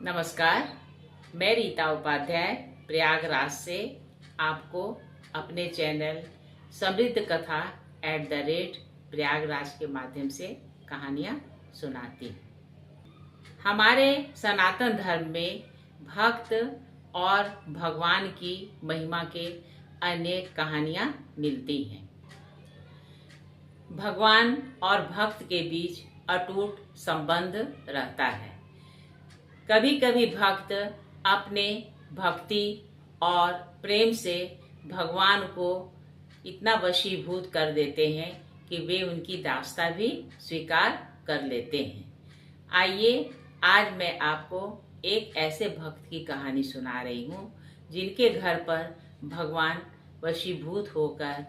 नमस्कार, मैं रीता उपाध्याय प्रयागराज से आपको अपने चैनल समृद्ध कथा @प्रयागराज के माध्यम से कहानियाँ सुनाती हूँ। हमारे सनातन धर्म में भक्त और भगवान की महिमा के अनेक कहानियाँ मिलती हैं। भगवान और भक्त के बीच अटूट संबंध रहता है। कभी कभी भक्त अपने भक्ति और प्रेम से भगवान को इतना वशीभूत कर देते हैं कि वे उनकी दास्ता भी स्वीकार कर लेते हैं। आइए आज मैं आपको एक ऐसे भक्त की कहानी सुना रही हूँ जिनके घर पर भगवान वशीभूत होकर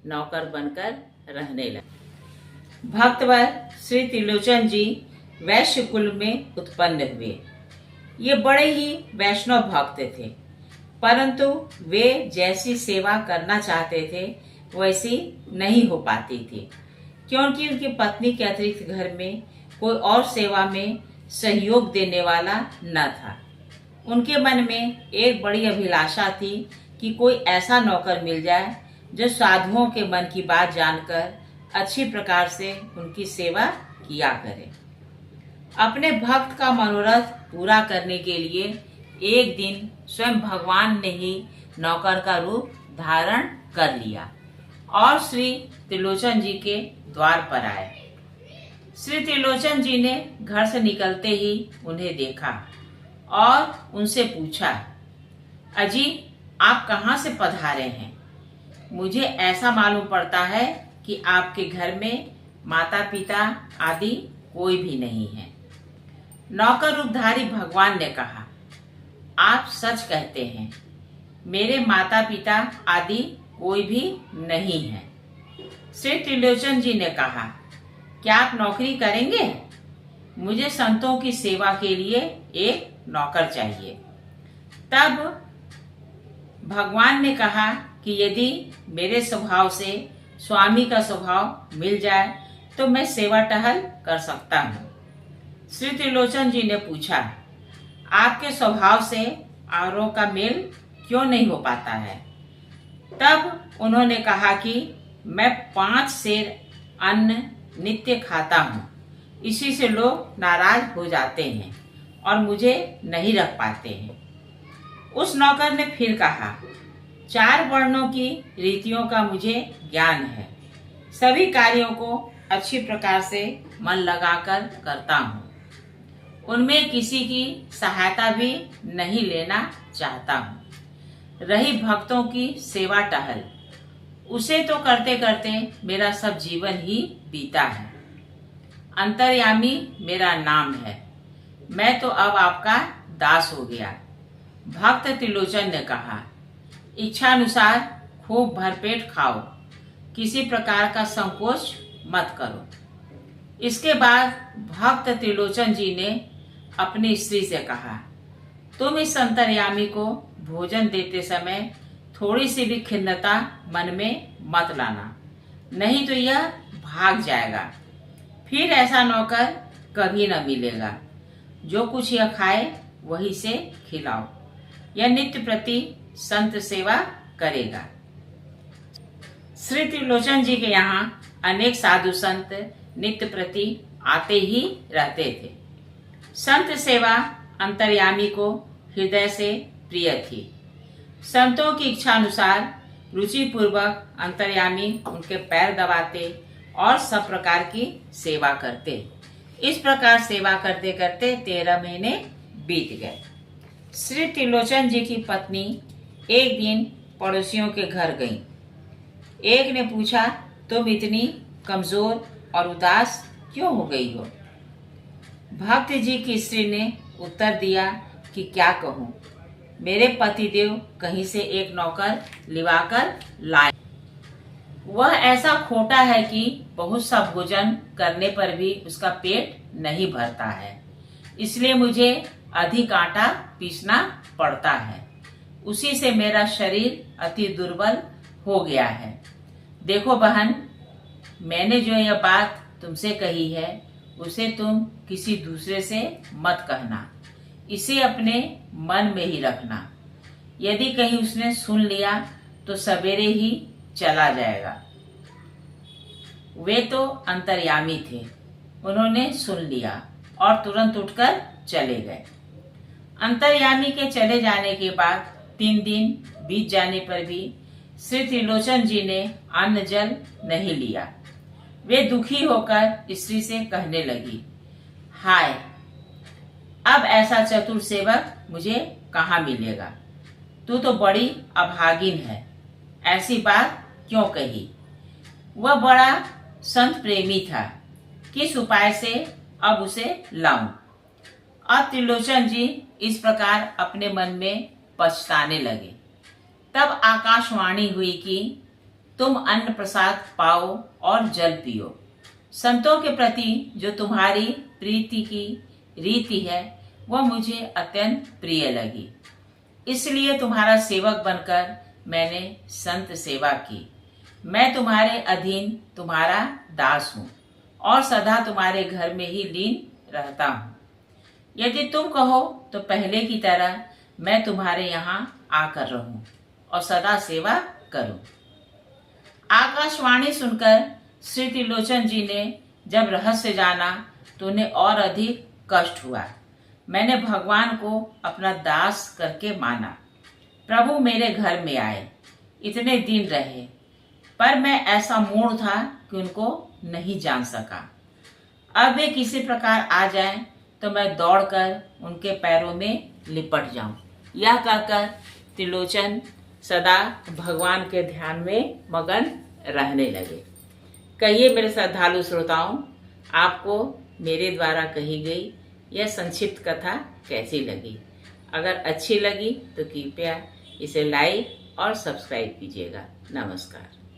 नौकर बनकर रहने लगे। भक्तवर श्री त्रिलोचन जी वैश्य कुल में उत्पन्न हुए। ये बड़े ही वैष्णव भक्त थे, परंतु वे जैसी सेवा करना चाहते थे वैसी नहीं हो पाती थी, क्योंकि उनकी पत्नी के अतिरिक्त घर में कोई और सेवा में सहयोग देने वाला न था। उनके मन में एक बड़ी अभिलाषा थी कि कोई ऐसा नौकर मिल जाए जो साधुओं के मन की बात जानकर अच्छी प्रकार से उनकी सेवा किया करे। अपने भक्त का मनोरथ पूरा करने के लिए एक दिन स्वयं भगवान ने ही नौकर का रूप धारण कर लिया और श्री त्रिलोचन जी के द्वार पर आए। श्री त्रिलोचन जी ने घर से निकलते ही उन्हें देखा और उनसे पूछा, अजी आप कहाँ से पधारे हैं? मुझे ऐसा मालूम पड़ता है कि आपके घर में माता पिता आदि कोई भी नहीं है। नौकर रूपधारी भगवान ने कहा, आप सच कहते हैं, मेरे माता पिता आदि कोई भी नहीं है। श्री त्रिलोचन जी ने कहा, क्या आप नौकरी करेंगे? मुझे संतों की सेवा के लिए एक नौकर चाहिए। तब भगवान ने कहा कि यदि मेरे स्वभाव से स्वामी का स्वभाव मिल जाए तो मैं सेवा टहल कर सकता हूँ। श्री त्रिलोचन जी ने पूछा, आपके स्वभाव से औरों का मेल क्यों नहीं हो पाता है? तब उन्होंने कहा कि मैं 5 सेर अन्न नित्य खाता हूँ, इसी से लोग नाराज हो जाते हैं और मुझे नहीं रख पाते हैं। उस नौकर ने फिर कहा, 4 वर्णों की रीतियों का मुझे ज्ञान है, सभी कार्यों को अच्छी प्रकार से मन लगाकर करता हूँ, उनमें किसी की सहायता भी नहीं लेना चाहता हूँ। रही भक्तों की सेवा टहल, उसे तो करते करते मेरा सब जीवन ही बीता है। अंतर्यामी मेरा नाम है, मैं तो अब आपका दास हो गया। भक्त त्रिलोचन ने कहा, इच्छानुसार खूब भरपेट खाओ, किसी प्रकार का संकोच मत करो। इसके बाद भक्त त्रिलोचन जी ने अपनी स्त्री से कहा, तुम इस अंतर्यामी को भोजन देते समय थोड़ी सी भी खिन्नता मन में मत लाना, नहीं तो यह भाग जाएगा। फिर ऐसा नौकर कभी न मिलेगा। जो कुछ यह खाए वही से खिलाओ। यह नित्य प्रति संत सेवा करेगा। श्री त्रिलोचन जी के यहाँ अनेक साधु संत नित्य प्रति आते ही रहते थे। संत सेवा अंतर्यामी को हृदय से प्रिय थी। संतों की इच्छा अनुसार रुचि पूर्वक अंतर्यामी उनके पैर दबाते और सब प्रकार की सेवा करते। इस प्रकार सेवा करते करते 13 महीने बीत गए। श्री त्रिलोचन जी की पत्नी एक दिन पड़ोसियों के घर गईं। एक ने पूछा, तुम इतनी कमजोर और उदास क्यों हो गई हो? भक्त जी की स्त्री ने उत्तर दिया कि क्या कहूँ, मेरे पतिदेव कहीं से एक नौकर लिवाकर लाए। वह ऐसा खोटा है कि बहुत सा भोजन करने पर भी उसका पेट नहीं भरता है, इसलिए मुझे अधिक आटा पीसना पड़ता है। उसी से मेरा शरीर अति दुर्बल हो गया है। देखो बहन, मैंने जो यह बात तुमसे कही है उसे तुम किसी दूसरे से मत कहना। इसे अपने मन में ही रखना। यदि कहीं उसने सुन लिया तो सवेरे ही चला जाएगा। वे तो अंतर्यामी थे, उन्होंने सुन लिया और तुरंत उठकर चले गए। अंतर्यामी के चले जाने के बाद 3 दिन बीत जाने पर भी श्री त्रिलोचन जी ने अन्न जल नहीं लिया। वे दुखी होकर स्त्री से कहने लगी, हाय, अब ऐसा चतुर सेवक मुझे कहाँ मिलेगा? तू तो बड़ी अभागिन है, ऐसी बात क्यों कही? वह बड़ा संत प्रेमी था, किस उपाय से अब उसे लाऊं? अब त्रिलोचन जी इस प्रकार अपने मन में पछताने लगे। तब आकाशवाणी हुई कि तुम अन्न प्रसाद पाओ और जल पियो। संतों के प्रति जो तुम्हारी प्रीति की रीति है वह मुझे अत्यंत प्रिय लगी, इसलिए तुम्हारा सेवक बनकर मैंने संत सेवा की। मैं तुम्हारे अधीन तुम्हारा दास हूँ और सदा तुम्हारे घर में ही लीन रहता हूँ। यदि तुम कहो तो पहले की तरह मैं तुम्हारे यहाँ आकर रहूं और सदा सेवा करूं। आकाशवाणी सुनकर श्री त्रिलोचन जी ने जब रहस्य जाना तो उन्हें और अधिक कष्ट हुआ। मैंने भगवान को अपना दास करके माना। प्रभु मेरे घर में आए, इतने दिन रहे, पर मैं ऐसा मूढ़ था कि उनको नहीं जान सका। अब वे किसी प्रकार आ जाएं तो मैं दौड़कर उनके पैरों में लिपट जाऊं। यह कहकर त्रिलोचन सदा भगवान के ध्यान में मगन रहने लगे। कहिए मेरे श्रद्धालु श्रोताओं, आपको मेरे द्वारा कही गई यह संक्षिप्त कथा कैसी लगी? अगर अच्छी लगी तो कृपया इसे लाइक और सब्सक्राइब कीजिएगा। नमस्कार।